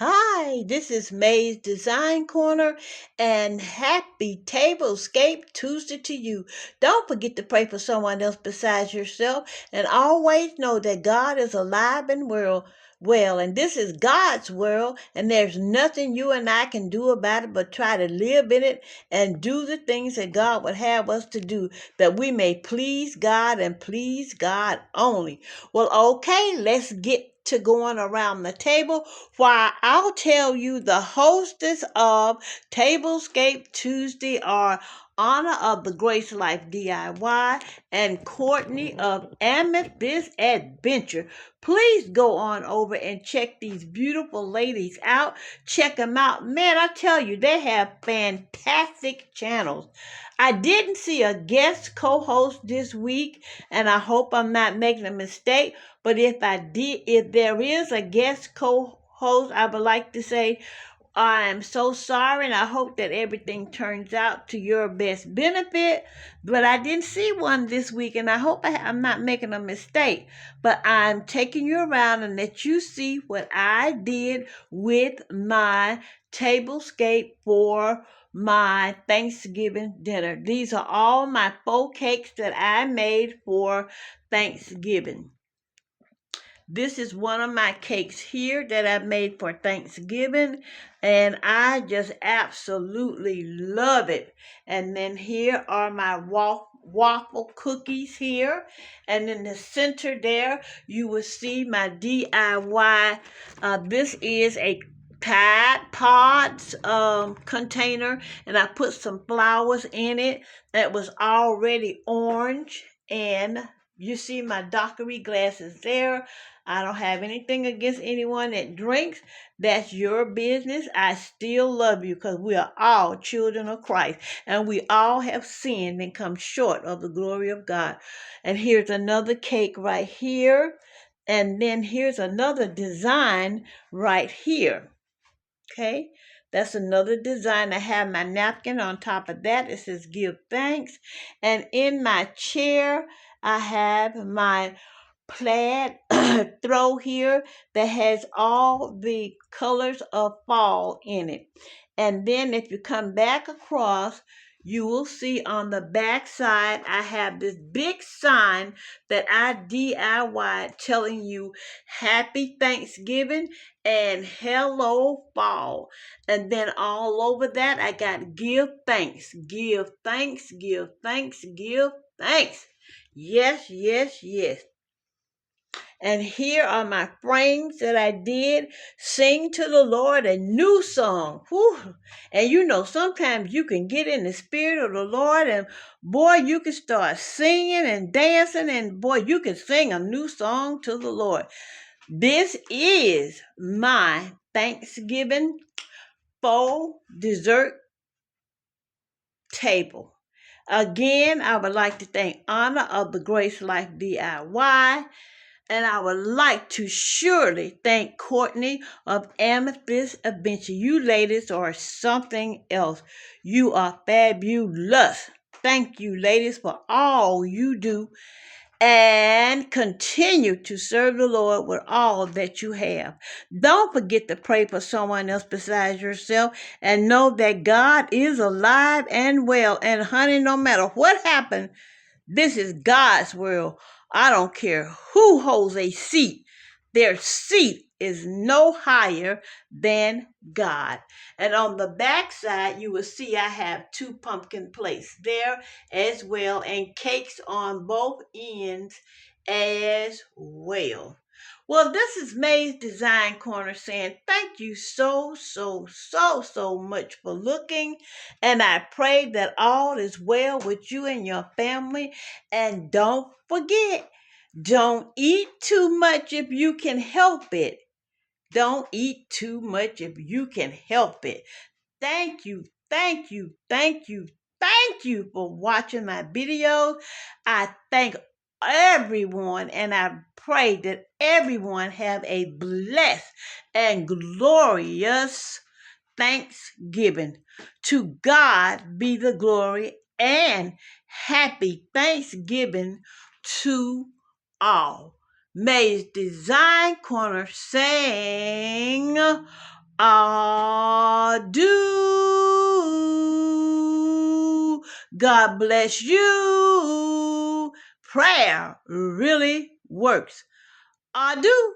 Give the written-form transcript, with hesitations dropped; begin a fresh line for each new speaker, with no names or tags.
Hi, this is May's Design Corner and happy Tablescape Tuesday to you. Don't forget to pray for someone else besides yourself and always know that God is alive and well, and this is God's world, and there's nothing you and I can do about it but try to live in it and do the things that God would have us to do, that we may please God and please God only. Well, okay, let's get to going around the table why I'll tell you the hostess of Tablescape Tuesday are Honor of the Grace Life DIY and Courtney of Amethyst Adventure. Please go on over and check these beautiful ladies out. Check them out. Man, I tell you, they have fantastic channels. I didn't see a guest co-host this week, and I hope I'm not making a mistake. But if there is a guest co-host, I would like to say I am so sorry, and I hope that everything turns out to your best benefit. But I didn't see one this week, and I hope I'm not making a mistake. But I'm taking you around and let you see what I did with my tablescape for my Thanksgiving dinner. These are all my faux cakes that I made for Thanksgiving. This is one of my cakes here that I made for Thanksgiving, and I just absolutely love it. And then here are my waffle cookies here, and in the center there you will see my DIY. This is a Tide Pods container, and I put some flowers in it that was already orange, and you see my daiquiri glasses there. I don't have anything against anyone that drinks. That's your business. I still love you because we are all children of Christ, and we all have sinned and come short of the glory of God. And here's another cake right here. And then here's another design right here. Okay, that's another design. I have my napkin on top of that. It says give thanks. And in my chair, I have my plaid throw here that has all the colors of fall in it. And then if you come back across, you will see on the back side, I have this big sign that I DIY telling you Happy Thanksgiving and Hello Fall. And then all over that, I got give thanks, give thanks, give thanks, give thanks. Yes, yes, yes. And here are my frames that I did. Sing to the Lord a new song. Whew. And you know, sometimes you can get in the spirit of the Lord, and boy, you can start singing and dancing, and boy, you can sing a new song to the Lord. This is my Thanksgiving faux dessert table. Again, I would like to thank Honor of the Grace Life DIY. And I would like to surely thank Courtney of Amethyst Adventure. You ladies are something else. You are fabulous. Thank you, ladies, for all you do, and continue to serve the Lord with all that you have. Don't forget to pray for someone else besides yourself, and know that God is alive and well. And honey, no matter what happens, this is God's world. I don't care who holds a seat. Their seat is no higher than God. And on the back side, you will see I have two pumpkin plates there as well, and cakes on both ends as well. Well, this is May's Design Corner saying thank you so much for looking. And I pray that all is well with you and your family. And don't forget, don't eat too much if you can help it. Don't eat too much if you can help it. Thank you, thank you for watching my videos. I thank everyone, and I pray that everyone have a blessed and glorious Thanksgiving. To God be the glory, and happy Thanksgiving to all. May's Design Corner saying Adieu. God bless you. Prayer really works. Adieu.